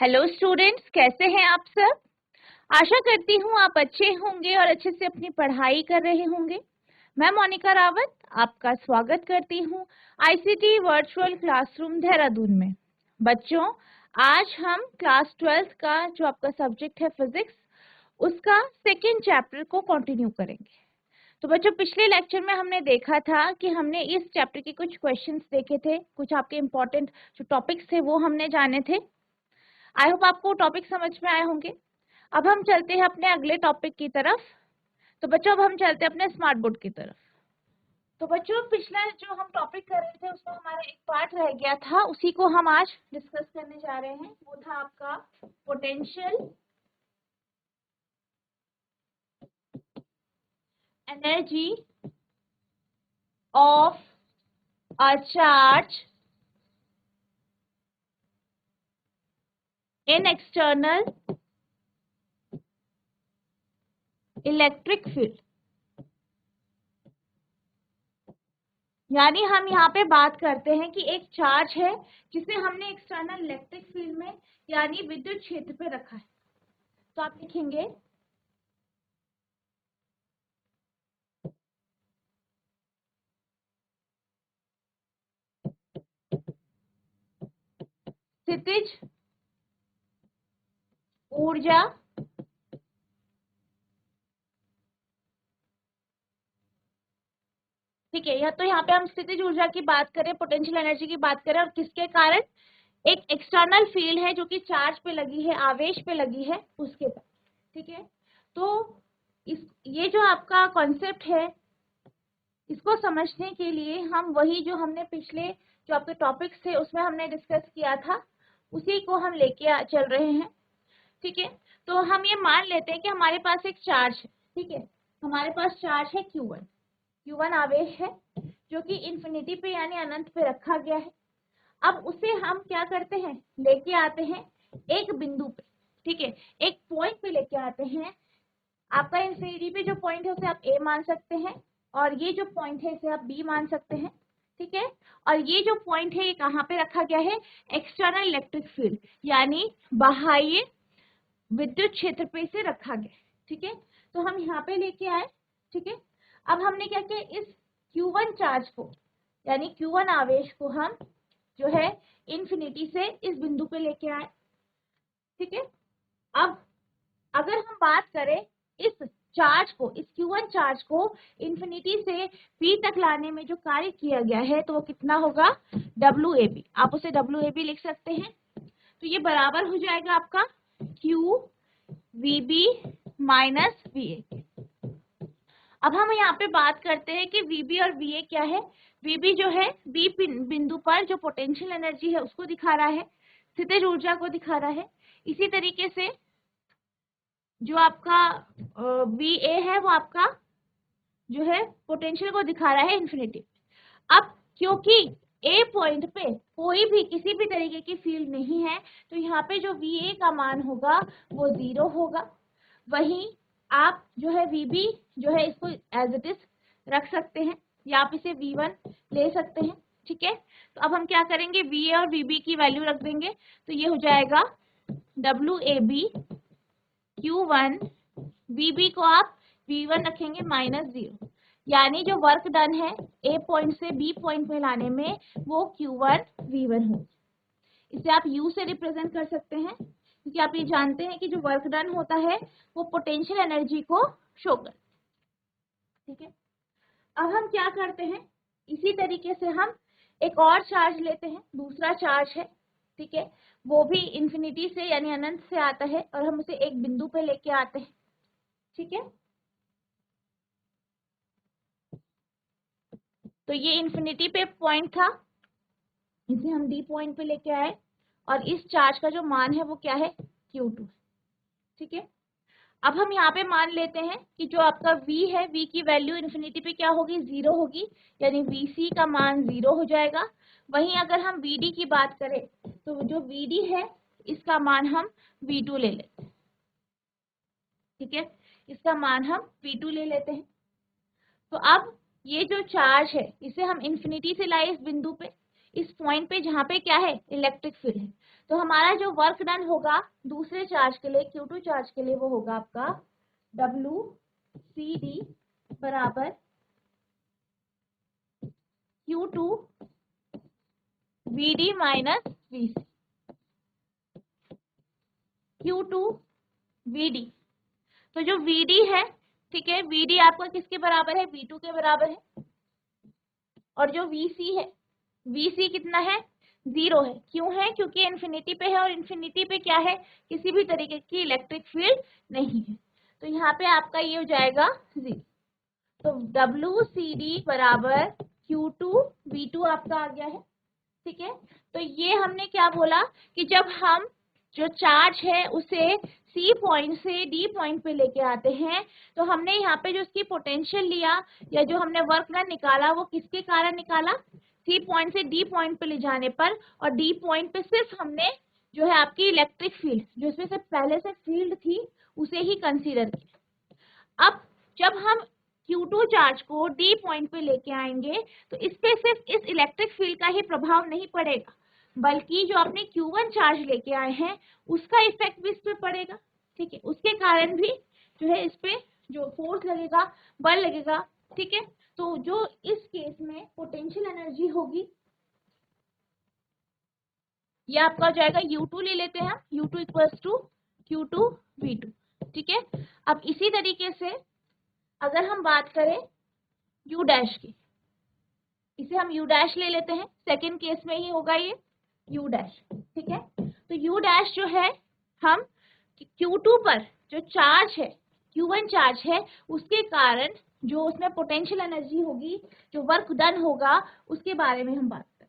Hello students, कैसे हैं आप सब। आशा करती हूँ आप अच्छे होंगे और अच्छे से अपनी पढ़ाई कर रहे होंगे। मैं मोनिका रावत आपका स्वागत करती हूँ आईसीटी वर्चुअल क्लासरूम देहरादून में। बच्चों, आज हम क्लास 12th का जो आपका सब्जेक्ट है फिजिक्स, उसका सेकेंड चैप्टर को कंटिन्यू करेंगे। तो बच्चों, पिछले लेक्चर में हमने देखा था कि हमने इस चैप्टर के कुछ क्वेश्चंस देखे थे, कुछ आपके इम्पोर्टेंट जो टॉपिक्स थे वो हमने जाने थे। आई होप आपको टॉपिक समझ में आए होंगे। अब हम चलते हैं अपने अगले टॉपिक की तरफ। तो बच्चों, अब हम चलते हैं अपने स्मार्ट बोर्ड की तरफ। तो बच्चों, पिछला जो हम टॉपिक कर रहे थे उसमें हमारा एक पार्ट रह गया था, उसी को हम आज डिस्कस करने जा रहे हैं। वो था आपका potential energy of a charge in external electric field. यानी हम यहाँ पे बात करते हैं कि एक चार्ज है जिसे हमने एक्सटर्नल इलेक्ट्रिक फील्ड में यानी विद्युत क्षेत्र पे रखा है। तो आप लिखेंगे स्थितिज ऊर्जा ठीक है। या तो यहाँ पे हम स्थितिज ऊर्जा की बात करें, पोटेंशियल एनर्जी की बात करें, और किसके कारण, एक एक्सटर्नल फील्ड है जो कि चार्ज पे लगी है, आवेश पे लगी है, उसके कारण। ठीक है। तो ये जो आपका कॉन्सेप्ट है, इसको समझने के लिए हम वही जो हमने पिछले जो आपके टॉपिक्स थे उसमें हमने डिस्कस किया था, उसी को हम लेके चल रहे हैं। ठीक है। तो हम ये मान लेते हैं कि हमारे पास एक चार्ज है। ठीक है। हमारे पास चार्ज है Q1। Q1 आवेश है जो कि इंफिनिटी पे यानी अनंत पे रखा गया है। अब उसे हम क्या करते हैं, लेके आते हैं एक बिंदु पे। ठीक है। एक पॉइंट पे लेके आते हैं। आपका इंफिनिटी पे जो पॉइंट है उसे आप A मान सकते हैं, और ये जो पॉइंट है इसे आप B मान सकते हैं। ठीक है। और ये जो पॉइंट है ये कहाँ पे रखा गया है, एक्सटर्नल इलेक्ट्रिक फील्ड यानी बाह्य विद्युत क्षेत्र पे इसे रखा गया। ठीक है। तो हम यहाँ पे लेके आए। ठीक है। अब हमने क्या किया, इस Q1 चार्ज को यानी Q1 आवेश को हम जो है इंफिनिटी से इस बिंदु पे लेके आए। ठीक है। अब अगर हम बात करें इस चार्ज को, इस Q1 चार्ज को इंफिनिटी से P तक लाने में जो कार्य किया गया है तो वो कितना होगा, WAB। आप उसे WAB लिख सकते हैं। तो ये बराबर हो जाएगा आपका QVB माइनस VA। अब हम यहाँ पे बात करते हैं कि VB और VA क्या है। VB जो है B बिंदु पर जो पोटेंशियल एनर्जी है उसको दिखा रहा है, स्थितिज ऊर्जा को दिखा रहा है। इसी तरीके से जो आपका VA है वो आपका जो है पोटेंशियल को दिखा रहा है इंफिनिटी। अब क्योंकि A पॉइंट पे कोई भी किसी भी तरीके की फील्ड नहीं है तो यहाँ पे जो VA का मान होगा वो 0 होगा। वहीं आप जो है VB जो है इसको एज इट इज रख सकते हैं, या आप इसे V1 ले सकते हैं। ठीक है। तो अब हम क्या करेंगे, VA और VB की वैल्यू रख देंगे। तो ये हो जाएगा WAB Q1, VB को आप V1 रखेंगे -0, यानी जो वर्क डन है A पॉइंट से B पॉइंट में लाने में वो Q1 V1 होगी। इसे आप U से रिप्रेजेंट कर सकते हैं क्योंकि आप ये जानते हैं कि जो वर्क डन होता है वो पोटेंशियल एनर्जी को शो कर। ठीक है। अब हम क्या करते हैं, इसी तरीके से हम एक और चार्ज लेते हैं, दूसरा चार्ज है। ठीक है। वो भी इंफिनिटी से यानी अनंत से आता है और हम उसे एक बिंदु पे लेके आते हैं। ठीक है। तो ये इंफिनिटी पे पॉइंट था, इसे हम D पॉइंट पे लेके आए और इस चार्ज का जो मान है वो क्या है, Q2। ठीक है। अब हम यहाँ पे मान लेते हैं कि जो आपका V है, V की वैल्यू इन्फिनिटी पे क्या होगी, 0 होगी, यानी VC का मान 0 हो जाएगा। वहीं अगर हम VD की बात करें तो जो VD है इसका मान हम V2 ले लेते हैं। ठीक है। इसका मान हम V2 ले लेते हैं। तो अब ये जो चार्ज है इसे हम इंफिनिटी से लाए इस बिंदु पे, इस पॉइंट पे जहाँ पे क्या है, इलेक्ट्रिक फील्ड है। तो हमारा जो वर्क डन होगा दूसरे चार्ज के लिए, Q2 चार्ज के लिए, वो होगा आपका WCD बराबर Q2 VD minus VC। Q2 VD, तो जो VD है, ठीक है, VD आपका किसके बराबर है, V2 के बराबर है। और जो VC है, VC कितना है, 0 है। क्यों है, क्योंकि इन्फिनिटी पे है, और इन्फिनिटी पे क्या है, किसी भी तरीके की इलेक्ट्रिक फील्ड नहीं है। तो यहाँ पे आपका ये हो जाएगा 0। तो WCD बराबर Q2 V2 आपका आ गया है, ठीक है। तो ये हमने क्या बोला कि जब हम जो चार्ज है उसे C पॉइंट से D पॉइंट पे लेके आते हैं, तो हमने यहाँ पे जो उसकी पोटेंशियल लिया या जो हमने वर्क डन निकाला, वो किसके कारण निकाला, C पॉइंट से D पॉइंट पे ले जाने पर। और D पॉइंट पे सिर्फ हमने जो है आपकी इलेक्ट्रिक फील्ड, जो इसमें से पहले से फील्ड थी, उसे ही कंसीडर किया। अब जब हम Q2 चार्ज को D पॉइंट पे लेके आएंगे, तो इस पे सिर्फ इस इलेक्ट्रिक फील्ड का ही प्रभाव नहीं पड़ेगा, बल्कि जो आपने Q1 चार्ज लेके आए हैं उसका इफेक्ट भी इस पे पड़ेगा, ठीक है। उसके कारण भी जो है इस पे जो फोर्स लगेगा, बल लगेगा, ठीक है। तो जो इस केस में पोटेंशियल एनर्जी होगी, ये आपका हो जाएगा U2 ले लेते हैं, U2 equals to Q2 V2, ठीक है। अब इसी तरीके से अगर हम बात करें U डैश की, इसे हम U डैश ले लेते हैं, सेकेंड केस में ही होगा ये U डैश, ठीक है। तो U डैश जो है, हम Q2 पर जो चार्ज है, Q1 चार्ज है, उसके कारण जो उसमें पोटेंशियल एनर्जी होगी, जो वर्क डन होगा, उसके बारे में हम बात करें।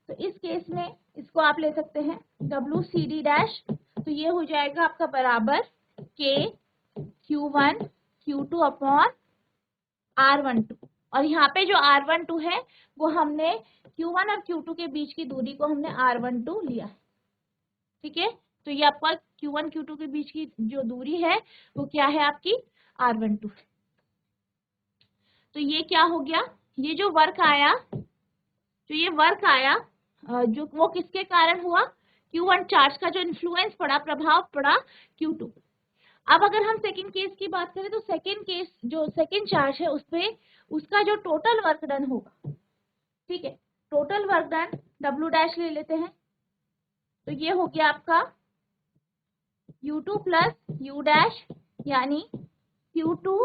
तो इस केस में इसको आप ले सकते हैं WCD डैश, तो ये हो जाएगा आपका बराबर K Q1 Q2 upon R12। और यहाँ पे जो R12 है, वो हमने Q1 और Q2 के बीच की दूरी को हमने R12 लिया है, ठीक है। तो ये आपका Q1 Q2 के बीच की जो दूरी है, वो क्या है, आपकी R12। तो ये क्या हो गया, ये जो वर्क आया, जो ये वर्क आया, जो वो किसके कारण हुआ, Q1 चार्ज का जो इन्फ्लुएंस पड़ा, प्रभाव पड़ा Q2। अब अगर हम सेकंड केस की बात करें, तो सेकंड केस जो सेकंड चार्ज है, उस पे उसका जो टोटल वर्क डन होगा, ठीक है, total work done W dash ले लेते हैं। तो ये हो गया आपका U2 प्लस U डैश, यानी Q2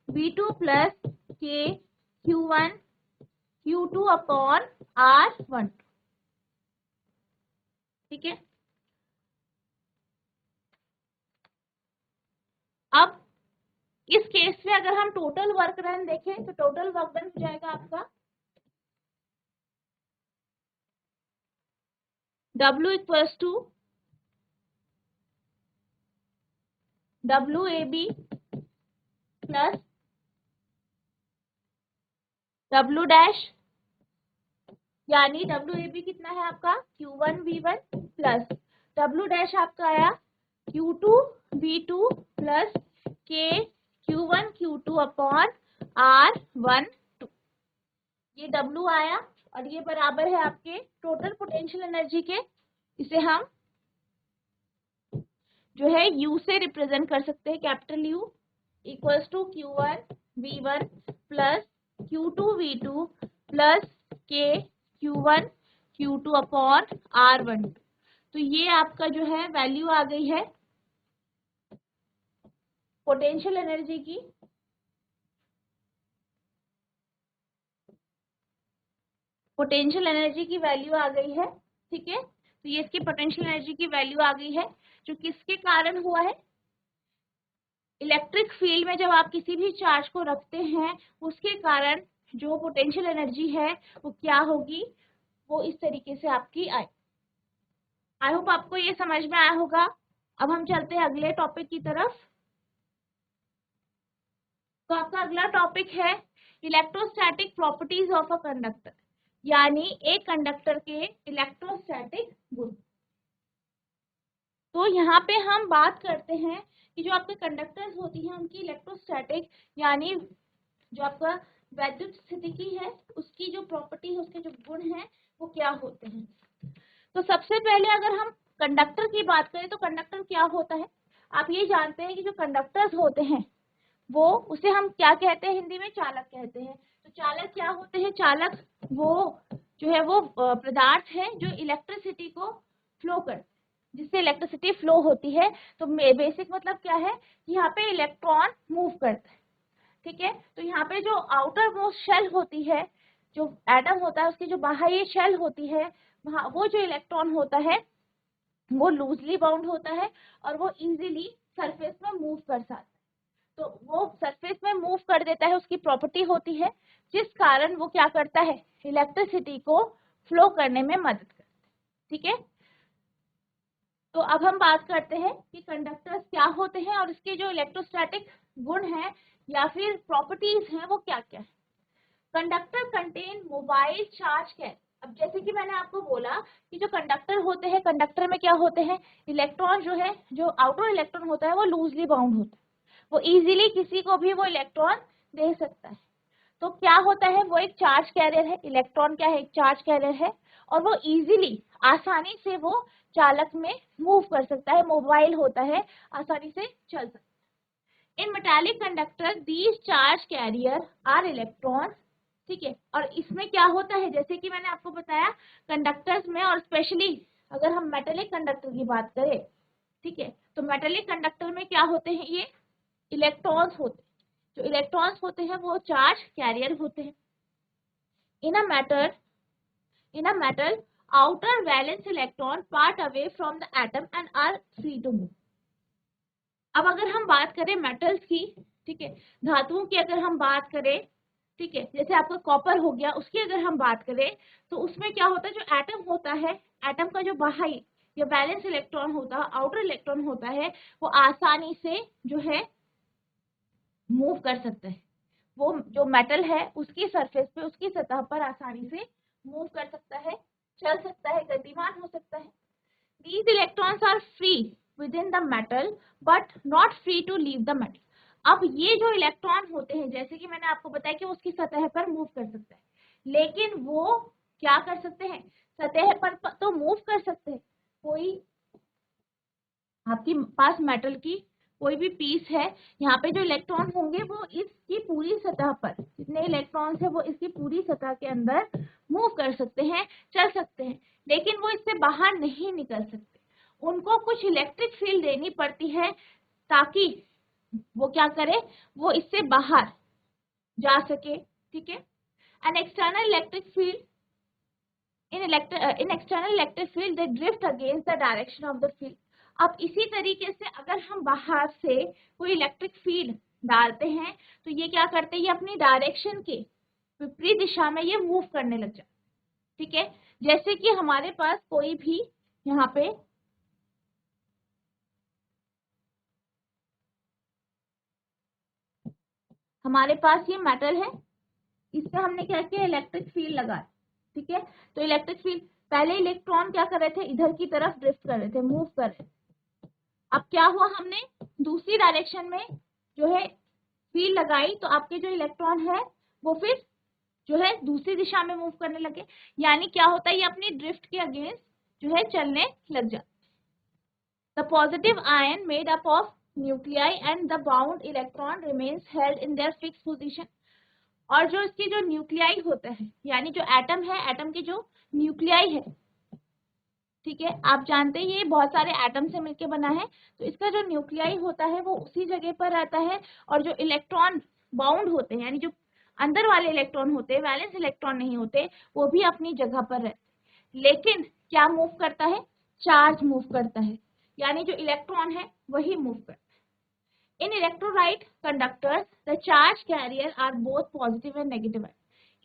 V2 plus K Q1 Q2 upon R12, ठीक है। अब इस केस में अगर हम टोटल वर्क डन देखें, तो टोटल वर्क डन हो जाएगा आपका W equals to WAB plus W dash, यानी WAB कितना है आपका Q1 V1 plus W dash आपका आया Q2 V2 plus K Q1 Q2 upon R12। ये W आया, और ये बराबर है आपके टोटल पोटेंशियल एनर्जी के। इसे हम जो है U से रिप्रेजेंट कर सकते हैं, capital U equals to Q1 V1 plus Q2 V2 plus K Q1 Q2 upon R12। तो ये आपका जो है वैल्यू आ गई है पोटेंशियल एनर्जी की। पोटेंशियल एनर्जी की वैल्यू आ गई है, ठीक है। तो ये इसकी पोटेंशियल एनर्जी की वैल्यू आ गई है, जो किसके कारण हुआ है, इलेक्ट्रिक फील्ड में जब आप किसी भी चार्ज को रखते हैं, उसके कारण जो पोटेंशियल एनर्जी है वो क्या होगी, वो इस तरीके से आपकी आई होप आपको ये समझ में आया होगा। अब हम चलते हैं अगले टॉपिक की तरफ। तो आपका अगला टॉपिक है electrostatic properties of a conductor, यानी एक कंडक्टर के इलेक्ट्रोस्टैटिक गुण। तो यहाँ पे हम बात करते हैं कि जो आपके कंडक्टर्स होती हैं, उनकी इलेक्ट्रोस्टैटिक, यानी जो आपका वैद्युत स्थितिकी है, उसकी जो प्रॉपर्टी है, उसके जो गुण हैं, वो क्या होते हैं। तो सबसे पहले अगर हम कंडक्टर की बात करें तो कंडक्टर क्या होता है, आप ये जानते हैं कि जो कंडक्टर्स होते हैं वो, उसे हम क्या कहते हैं हिंदी में, चालक कहते हैं। तो चालक क्या होते हैं, चालक वो जो है वो पदार्थ है जो इलेक्ट्रिसिटी को फ्लो करते, जिससे इलेक्ट्रिसिटी फ्लो होती है। तो बेसिक मतलब क्या है, यहाँ पे इलेक्ट्रॉन मूव करता है, ठीक है। तो यहाँ पे जो आउटर मोस्ट शेल होती है, जो एटम होता है उसकी जो बाहरी शेल होती है, वहाँ वो जो इलेक्ट्रॉन होता है वो लूजली बाउंड होता है और वो इजीली सरफेस में मूव कर सकता है। तो वो सरफेस में मूव कर देता है, उसकी प्रॉपर्टी होती है, जिस कारण वो क्या करता है, इलेक्ट्रिसिटी को फ्लो करने में मदद करता है, ठीक है। तो अब हम बात करते हैं कि कंडक्टर्स क्या होते हैं और इसके जो इलेक्ट्रोस्टैटिक गुण हैं या फिर प्रॉपर्टीज हैं वो क्या क्या है। Conductor contain mobile charge carrier. अब जैसे कि मैंने आपको बोला कि जो कंडक्टर होते हैं, कंडक्टर में क्या होते हैं, इलेक्ट्रॉन जो है, जो आउटर इलेक्ट्रॉन होता है वो लूजली बाउंड होता है, वो इजीली किसी को भी वो इलेक्ट्रॉन दे सकता है। तो क्या होता है, वो एक चार्ज कैरियर है, इलेक्ट्रॉन क्या है, एक चार्ज कैरियर है, और वो इजीली आसानी से वो चालक में मूव कर सकता है, मोबाइल होता है, आसानी से चल सकता है। In metallic conductor these charge carrier are electrons, ठीक है। और इसमें क्या होता है, जैसे कि मैंने आपको बताया कंडक्टर्स में, और स्पेशली अगर हम मेटालिक कंडक्टर की बात करें, ठीक है, तो मेटालिक कंडक्टर में क्या होते हैं, ये इलेक्ट्रॉन्स होते हैं, जो इलेक्ट्रॉन्स होते हैं वो चार्ज कैरियर होते हैं। In a metal outer valence electron part away from the atom and are free to move। अब अगर हम बात करें मेटल्स की, ठीक है, धातुओं की अगर हम बात करें, ठीक है, जैसे आपका कॉपर हो गया, उसकी अगर हम बात करें तो उसमें क्या होता है, जो एटम होता है, एटम का जो बाहरी या वैलेंस इलेक्ट्रॉन होता है, आउटर इलेक्ट्रॉन होता है, वो आसानी से जो है मूव कर सकता है, वो जो मेटल है उसकी सरफेस पे, उसकी सतह पर आसानी से मूव कर सकता है, चल सकता है, गतिमान हो सकता है। These electrons are free within the metal but not free to leave the metal। अब ये जो इलेक्ट्रॉन होते हैं, जैसे कि मैंने आपको बताया कि उसकी सतह पर मूव कर सकता है, लेकिन वो क्या कर सकते हैं, सतह पर तो मूव कर सकते हैं, कोई आपके पास मेटल की कोई भी पीस है, यहाँ पे जो इलेक्ट्रॉन होंगे वो इसकी पूरी सतह पर, जितने इलेक्ट्रॉन्स है वो इसकी पूरी सतह के अंदर मूव कर सकते हैं, चल सकते हैं, लेकिन वो इससे बाहर नहीं निकल सकते, उनको कुछ इलेक्ट्रिक फील्ड देनी पड़ती है ताकि वो क्या करे, वो इससे बाहर जा सके, ठीक है। An external electric field in external electric field they drift against the direction of the field। अब इसी तरीके से अगर हम बाहर से कोई इलेक्ट्रिक फील्ड डालते हैं तो ये क्या करते हैं, ये अपनी डायरेक्शन के विपरीत दिशा में ये मूव करने लग जाते, ठीक है। जैसे कि हमारे पास कोई भी यहाँ पे हमारे पास ये मेटल है, इस पे हमने क्या किया, इलेक्ट्रिक फील्ड लगाया, ठीक है। तो इलेक्ट्रिक फील्ड, पहले इलेक्ट्रॉन क्या कर रहे थे, इधर की तरफ ड्रिफ्ट कर रहे थे, मूव कर रहे थे। अब क्या हुआ, हमने दूसरी डायरेक्शन में जो है फील्ड लगाई, तो आपके जो इलेक्ट्रॉन है वो फिर जो है दूसरी दिशा में मूव करने लगे, यानी क्या होता है, ये अपनी ड्रिफ्ट के अगेंस्ट जो है चलने लग जाता है। The positive ion made up of nuclei and the bound electron remains held in their fix position. और जो इसकी जो न्यूक्लियाई होता है, यानी जो एटम है, एटम की जो न्यूक्लियाई है, ठीक है, आप जानते हैं ये बहुत सारे एटम से मिलकर बना है, तो इसका जो न्यूक्लियाई होता है वो उसी जगह पर रहता है, और जो इलेक्ट्रॉन बाउंड होते हैं, यानी जो अंदर वाले इलेक्ट्रॉन होते हैं, वैलेंस इलेक्ट्रॉन नहीं होते, वो भी अपनी जगह पर रहते, लेकिन क्या मूव करता है, चार्ज मूव करता है, यानी जो इलेक्ट्रॉन है वही मूव करता है। In electrolyte conductors the charge carrier are both positive and negative.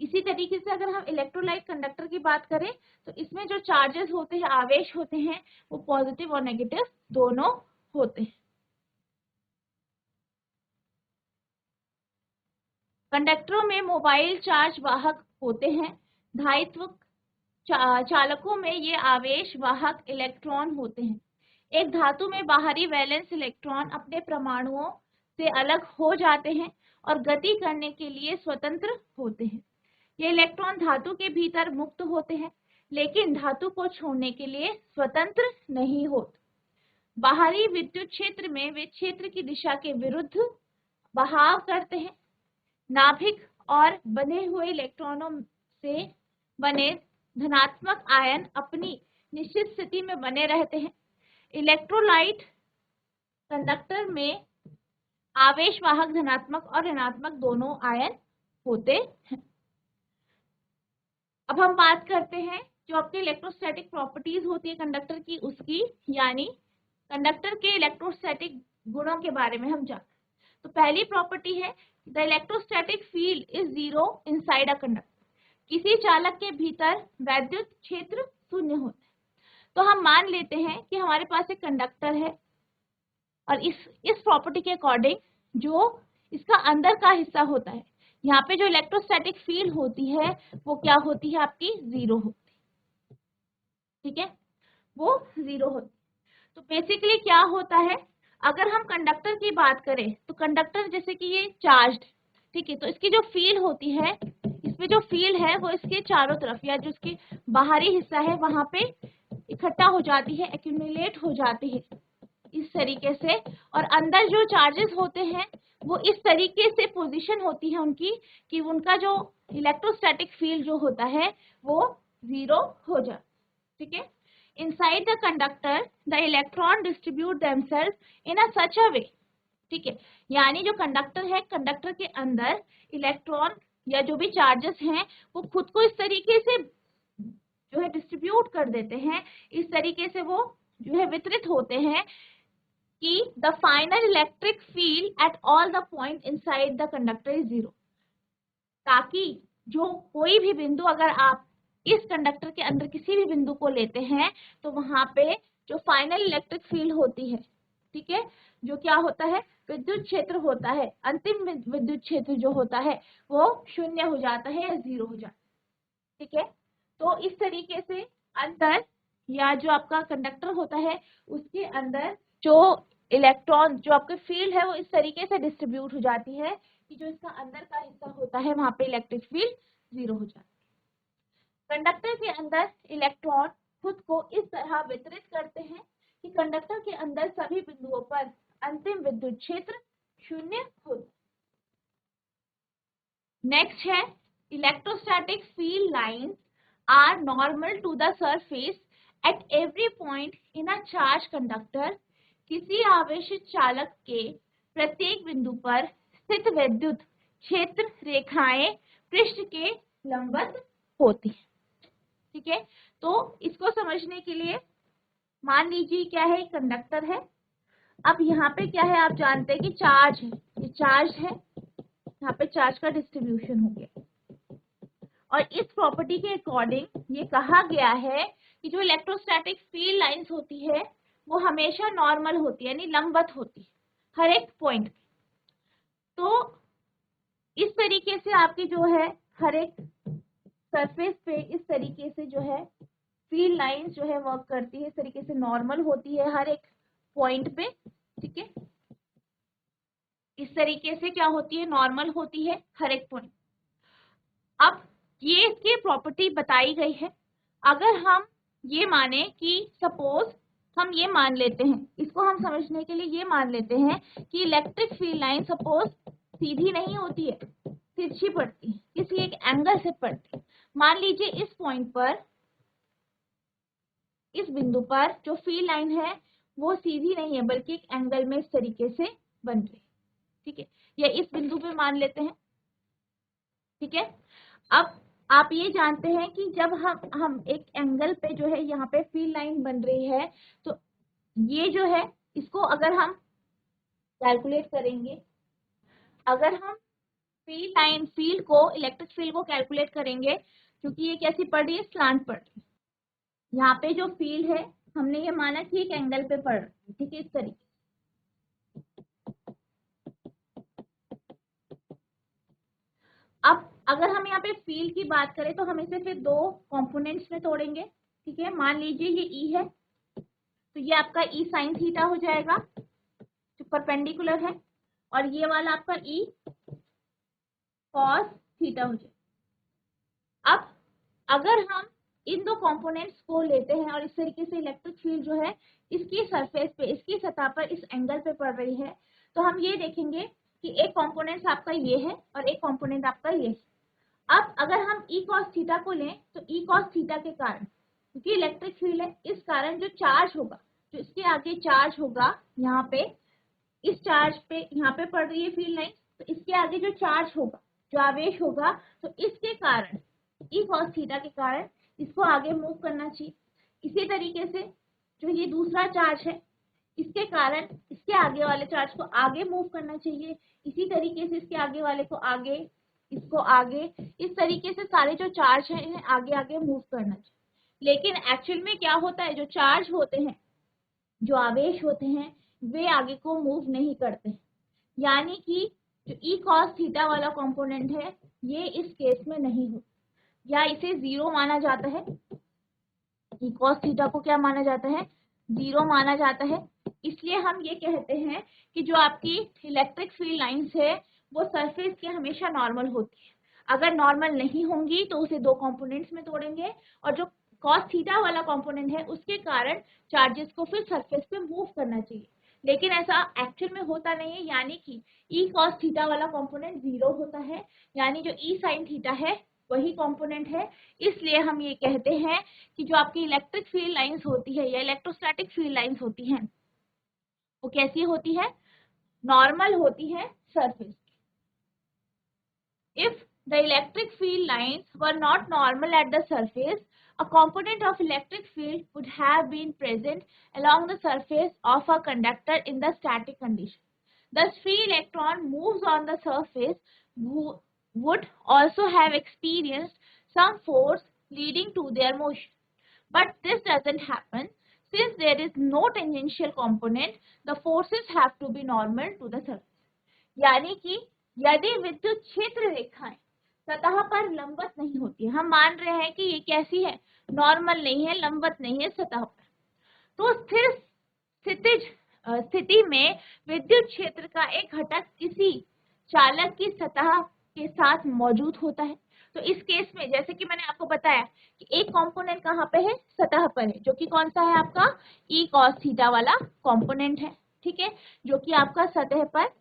इसी तरीके से अगर हम इलेक्ट्रोलाइट कंडक्टर की बात करें तो इसमें जो चार्जेस होते हैं, आवेश होते हैं, वो पॉजिटिव और नेगेटिव दोनों होते हैं। कंडक्टरों में मोबाइल चार्ज वाहक होते हैं, धायित्व चालकों में ये आवेश वाहक इलेक्ट्रॉन होते हैं। एक धातु में बाहरी वैलेंस इलेक्ट्रॉन अपने परमाणुओं से अलग हो जाते हैं और गति करने के लिए स्वतंत्र होते हैं। ये इलेक्ट्रॉन धातु के भीतर मुक्त होते हैं, लेकिन धातु को छोड़ने के लिए स्वतंत्र नहीं होते। बाहरी विद्युत क्षेत्र में वे क्षेत्र की दिशा के विरुद्ध बहाव करते हैं। नाभिक और बंधे हुए इलेक्ट्रॉनों से बने धनात्मक आयन अपनी निश्चित स्थिति में बने रहते हैं। इलेक्ट्रोलाइट कंडक्टर में आवेश वाहक धनात्मक और ऋणात्मक दोनों आयन होते हैं। अब हम बात करते हैं जो आपके इलेक्ट्रोस्टैटिक प्रॉपर्टीज होती है कंडक्टर की, उसकी, यानी कंडक्टर के इलेक्ट्रोस्टैटिक गुणों के बारे में हम जानते हैं। तो पहली प्रॉपर्टी है the electrostatic field is zero inside a conductor. किसी चालक के भीतर वैद्युत क्षेत्र शून्य होता है। तो हम मान लेते हैं कि हमारे पास एक कंडक्टर है और इस प्रॉपर्टी के अकॉर्डिंग जो इसका अंदर का हिस्सा होता है, यहाँ पे जो इलेक्ट्रोस्टैटिक फील्ड होती है वो क्या होती है, आपकी जीरो होती है। ठीक है, वो जीरो होती है। तो बेसिकली क्या होता है, अगर हम कंडक्टर की बात करें तो कंडक्टर जैसे कि ये चार्ज्ड, ठीक है, तो इसकी जो फील्ड होती है, इसमें जो फील्ड है वो इसके चारों तरफ या जो इसके बाहरी हिस्सा है वहां पे इकट्ठा हो जाती है, एक्यूमुलेट हो जाती है इस तरीके से। और अंदर जो चार्जेस होते हैं वो इस तरीके से पोजीशन होती है उनकी कि उनका जो इलेक्ट्रोस्टैटिक फील्ड जो होता है वो जीरो हो जाए। ठीक है, inside the conductor the electron distribute themselves in a such a way. ठीक है, यानी जो कंडक्टर है, कंडक्टर के अंदर इलेक्ट्रॉन या जो भी चार्जेस हैं वो खुद को इस तरीके से जो है डिस्ट्रीब्यूट कर देते हैं, इस तरीके से वो जो है वितरित होते हैं कि the final electric field at all the point inside the conductor is zero. ताकि जो कोई भी बिंदु, अगर आप इस कंडक्टर के अंदर किसी भी बिंदु को लेते हैं तो वहां पे जो फाइनल इलेक्ट्रिक फील्ड होती है, ठीक है, जो क्या होता है, विद्युत क्षेत्र होता है, अंतिम विद्युत क्षेत्र जो होता है वो शून्य हो जाता है या जीरो हो जाता है। ठीक है, तो इस तरीके से अंदर या जो आपका कंडक्टर होता है उसके अंदर जो इलेक्ट्रॉन, जो आपके फील्ड है वो इस तरीके से डिस्ट्रीब्यूट हो जाती है कि जो इसका अंदर का हिस्सा होता है वहां पे इलेक्ट्रिक फील्ड जीरो हो जाता है। कंडक्टर के अंदर इलेक्ट्रॉन खुद को इस तरह वितरित करते हैं कि कंडक्टर के अंदर सभी बिंदुओं पर अंतिम विद्युत क्षेत्र शून्य होता है। नेक्स्ट है electrostatic field lines are normal to the surface at every point in a charge conductor. किसी आवेशित चालक के प्रत्येक बिंदु पर स्थित विद्युत क्षेत्र रेखाएं पृष्ठ के लंबवत होती है। ठीक है, तो इसको समझने के लिए मान लीजिए क्या है, कंडक्टर है। अब यहाँ पे क्या है, आप जानते हैं कि चार्ज है, ये चार्ज है, यहाँ पे चार्ज का डिस्ट्रीब्यूशन हो गया। और इस प्रॉपर्टी के अकॉर्डिंग ये कहा गया है कि जो इलेक्ट्रोस्टैटिक फील्ड लाइंस होती है वो हमेशा नॉर्मल होती है, यानी लंबवत होती है हर एक पॉइंट। तो इस तरीके से आपकी जो है हर एक सरफेस पे इस तरीके से जो है फील्ड लाइंस जो है वर्क करती है, इस तरीके से नॉर्मल होती है हर एक पॉइंट पे। ठीक है, इस तरीके से क्या होती है, नॉर्मल होती है हर एक पॉइंट। अब ये इसकी प्रॉपर्टी बताई गई है। अगर हम ये माने कि सपोज हम ये मान लेते हैं, इसको हम समझने के लिए ये मान लेते हैं कि इलेक्ट्रिक फील्ड लाइन सपोज सीधी नहीं होती है, तिरछी पड़ती है, किसी एक एंगल से पड़ती है। मान लीजिए इस पॉइंट पर, इस बिंदु पर जो फील्ड लाइन है वो सीधी नहीं है बल्कि एक एंगल में इस तरीके से बन रही है। ठीक है, या इस बिंदु पे मान लेते हैं। ठीक है, अब आप ये जानते हैं कि जब हम एक एंगल पे जो है यहाँ पे फील्ड लाइन बन रही है तो ये जो है इसको अगर हम कैलकुलेट करेंगे, अगर हम फील्ड को, इलेक्ट्रिक फील्ड को कैलकुलेट करेंगे, क्योंकि ये कैसी पड़ रही है, स्लांट पड़ रही है। यहाँ पे जो फील्ड है हमने ये माना कि एक एंगल पे पड़ रही है। ठीक है, इस तरीके। अब अगर हम यहाँ पे फील्ड की बात करें तो हम इसे फिर दो कंपोनेंट्स में तोड़ेंगे। ठीक है, मान लीजिए ये ई है तो ये आपका ई साइन थीटा हो जाएगा जो परपेंडिकुलर है, और ये वाला आपका ई कॉस थीटा हो जाएगा। अब अगर हम इन दो कंपोनेंट्स को लेते हैं और इस तरीके से इलेक्ट्रिक फील्ड जो है इसकी सरफेस पे, इसकी सतह पर इस एंगल पे पड़ रही है, तो हम ये देखेंगे कि एक कंपोनेंट आपका ये है और एक कंपोनेंट आपका ये है। अब अगर हम ई कॉस थीटा को लें तो ई कॉस थीटा के कारण, क्योंकि इलेक्ट्रिक फील्ड है, इस कारण जो चार्ज होगा, जो इसके आगे चार्ज होगा यहाँ पे, इस चार्ज पे यहाँ पे पड़ रही है फील्ड लाइन, तो इसके आगे जो चार्ज होगा, जो आवेश होगा, तो इसके कारण ई कॉस थीटा के कारण इसको आगे मूव करना चाहिए। इसी तरीके से जो ये दूसरा चार्ज है, इसके कारण इसके आगे वाले चार्ज को आगे मूव करना चाहिए। इसी तरीके से इसके आगे वाले को आगे, इसको आगे, इस तरीके से सारे जो चार्ज हैं इन्हें आगे आगे मूव करना चाहिए। लेकिन एक्चुअल में क्या होता है, जो चार्ज होते हैं, जो आवेश होते हैं, वे आगे को मूव नहीं करते। यानी कि जो ई कॉस थीटा वाला कंपोनेंट है ये इस केस में नहीं हो, या इसे जीरो माना जाता है। ई कॉस थीटा को क्या माना जाता है, जीरो माना जाता है। इसलिए हम ये कहते हैं कि जो आपकी इलेक्ट्रिक फील्ड लाइंस है वो सरफेस के हमेशा नॉर्मल होती है। अगर नॉर्मल नहीं होंगी तो उसे दो कंपोनेंट्स में तोड़ेंगे और जो कॉस थीटा वाला कंपोनेंट है उसके कारण चार्जेस को फिर सरफेस पे मूव करना चाहिए। लेकिन ऐसा एक्चुअल में होता नहीं है, यानी कि ई कॉस थीटा वाला कंपोनेंट जीरो होता है, यानी जो ई साइन थीटा है वही कंपोनेंट है। इसलिए हम ये कहते हैं कि जो आपकी इलेक्ट्रिक फील्ड लाइंस होती है या इलेक्ट्रोस्टैटिक फील्ड लाइंस होती हैं वो कैसी होती है, नॉर्मल होती है surface. If the electric field lines were not normal at the surface, a component of electric field would have been present along the surface of a conductor in the static condition. Thus, free electron moves on the surface would also have experienced some force leading to their motion. But this doesn't happen. Since there is no tangential component, the forces have to be normal to the surface. यानी कि यदि विद्युत क्षेत्र रेखाएं सतह पर लंबवत नहीं होती है, हम मान रहे हैं कि ये कैसी है, नॉर्मल नहीं है, लंबवत नहीं है सतह पर, तो स्थिर स्थिति में विद्युत क्षेत्र का एक घटक किसी चालक की सतह के साथ मौजूद होता है। तो इस केस में जैसे कि मैंने आपको बताया कि एक कंपोनेंट कहाँ पे है, सतह पर है, जो कि कौन सा है आपका ई कॉस थीटा वाला कंपोनेंट है, ठीक है, जो कि आपका सतह पर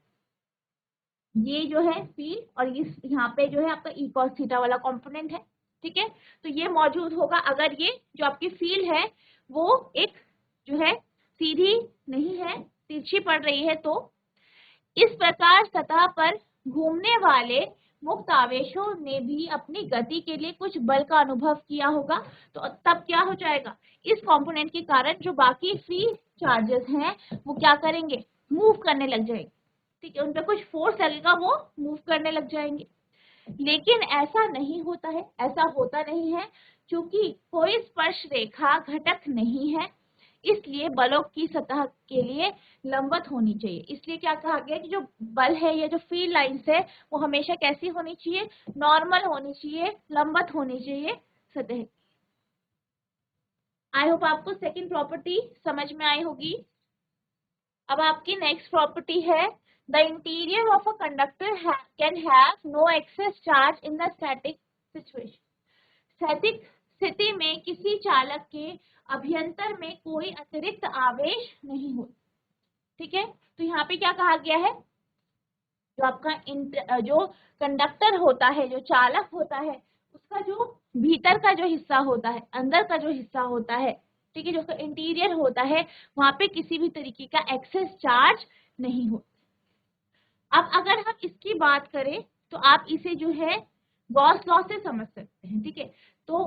ये जो है फील्ड और इस यहाँ पे जो है आपका ई कॉस थीटा वाला कंपोनेंट है, ठीक है। तो ये मौजूद होगा अगर ये जो आपकी फील्ड है वो एक जो है सीधी नहीं है, तिरछी पड़ रही है। तो इस प्रकार सतह पर घूमने वाले मुक्त आवेशों ने भी अपनी गति के लिए कुछ बल का अनुभव किया होगा। तो तब क्या हो जाएगा, इस कंपोनेंट के कारण जो बाकी फ्री चार्जेस हैं वो क्या करेंगे, मूव करने लग जाएंगे, ठीक है, उन पर कुछ फोर्स लगेगा, वो मूव करने लग जाएंगे। लेकिन ऐसा नहीं होता है, ऐसा होता नहीं है, क्योंकि कोई स्पर्श रेखा घटक नहीं है, इसलिए बलों की सतह के लिए लंबवत होनी चाहिए। इसलिए क्या कहा गया कि जो बल है या जो फील्ड लाइंस है वो हमेशा कैसी होनी चाहिए, नॉर्मल होनी चाहिए, लंबवत होनी चाहिए सतह। आई होप आपको सेकंड प्रॉपर्टी समझ में आई होगी। अब आपकी नेक्स्ट प्रॉपर्टी है, the interior of a conductor can have no excess charge in the static situation. स्थैतिक स्थिति में किसी चालक के अभ्यंतर में कोई अतिरिक्त आवेश नहीं होता, ठीक है। तो यहाँ पे क्या कहा गया है, जो आपका जो कंडक्टर होता है, जो चालक होता है, उसका जो भीतर का जो हिस्सा होता है, अंदर का जो हिस्सा होता है, ठीक है, जो उसका इंटीरियर होता है, वहां पे किसी भी तरीके का एक्सेस चार्ज नहीं होता। अब अगर हम इसकी बात करें तो आप इसे जो है गॉस लॉ से समझ सकते हैं, ठीक है। तो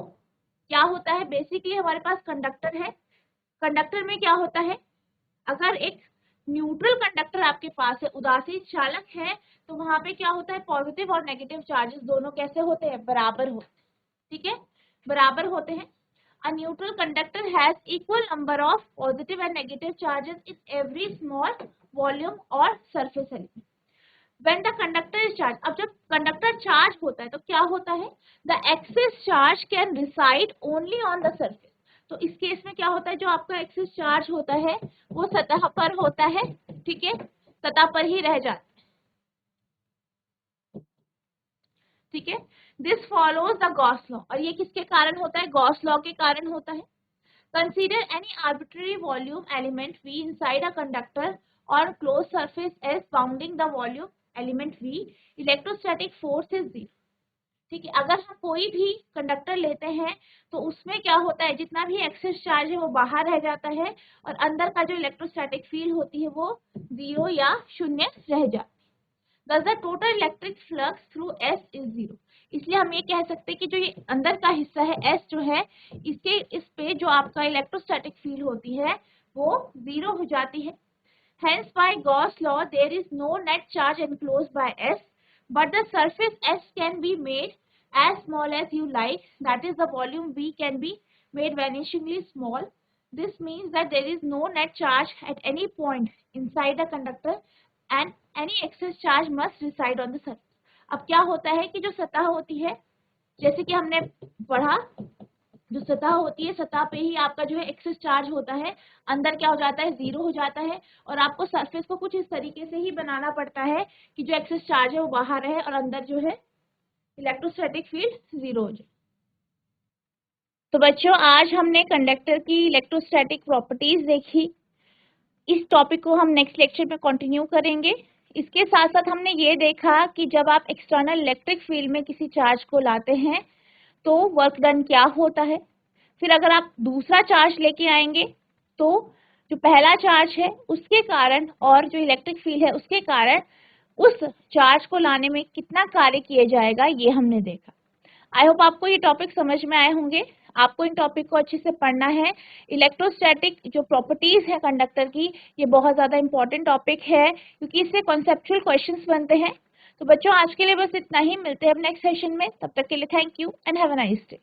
क्या होता है, बेसिकली हमारे पास कंडक्टर है, कंडक्टर में क्या होता है, अगर एक न्यूट्रल कंडक्टर आपके पास है, उदासीन चालक है, तो वहां पे क्या होता है, पॉजिटिव और नेगेटिव चार्जेस दोनों कैसे होते हैं, बराबर होते हैं, ठीक है, बराबर होते हैं। A neutral conductor has equal number of positive and negative charges in every small volume or surface element. When the conductor is charged, अब जब कंडक्टर चार्ज होता है तो क्या होता है, the excess charge can reside only on the surface. तो इस केस में क्या होता है, जो आपका एक्सेस चार्ज होता है वो सतह पर होता है, ठीक है, सतह पर ही रह जाता है। ठीक है। This follows the Gauss law, और ये किसके कारण होता है? गॉस लॉ के कारण होता है। Consider any arbitrary volume element V inside a conductor or closed surface as bounding the volume element V, electrostatic force is 0। ठीक है, अगर हम कोई भी कंडक्टर लेते हैं तो उसमें क्या होता है, जितना भी एक्सेस चार्ज है वो बाहर रह जाता है और अंदर का जो इलेक्ट्रोस्टैटिक फील्ड होती है वो 0 या शून्य रह जाती है। Thus the total electric flux through S is 0। इसलिए हम ये कह सकते हैं कि जो ये अंदर का हिस्सा है S जो है, इसके इस पे जो आपका इलेक्ट्रोस्टैटिक फील्ड होती है वो 0 हो जाती है। Hence by Gauss law there is no net charge enclosed by S, but the surface S can be made as small as you like, that is the volume V can be made vanishingly small। This means that there is no net charge at any point inside the conductor and any excess charge must reside on the surface। अब क्या होता है कि जो सतह होती है, जैसे कि हमने पढ़ा, जो सतह होती है सतह पे ही आपका जो है एक्सेस चार्ज होता है, अंदर क्या हो जाता है? 0 हो जाता है। और आपको सरफेस को कुछ इस तरीके से ही बनाना पड़ता है कि जो एक्सेस चार्ज है वो बाहर रहे और अंदर जो है इलेक्ट्रोस्टैटिक फील्ड 0 हो जाए। तो बच्चों, आज हमने कंडक्टर की इलेक्ट्रोस्टैटिक प्रॉपर्टीज देखी। इस टॉपिक को हम नेक्स्ट लेक्चर में कंटिन्यू करेंगे। इसके साथ साथ हमने ये देखा कि जब आप एक्सटर्नल इलेक्ट्रिक फील्ड में किसी चार्ज को लाते हैं तो वर्क डन क्या होता है। फिर अगर आप दूसरा चार्ज लेके आएंगे तो जो पहला चार्ज है उसके कारण और जो इलेक्ट्रिक फील्ड है उसके कारण उस चार्ज को लाने में कितना कार्य किया जाएगा, ये हमने देखा। आई होप आपको ये टॉपिक समझ में आए होंगे। आपको इन टॉपिक को अच्छे से पढ़ना है। इलेक्ट्रोस्टैटिक जो प्रॉपर्टीज है कंडक्टर की, ये बहुत ज़्यादा इंपॉर्टेंट टॉपिक है क्योंकि इससे कॉन्सेप्चुअल क्वेश्चंस बनते हैं। तो बच्चों, आज के लिए बस इतना ही। मिलते हैं अब नेक्स्ट सेशन में। तब तक के लिए thank you and have a nice day.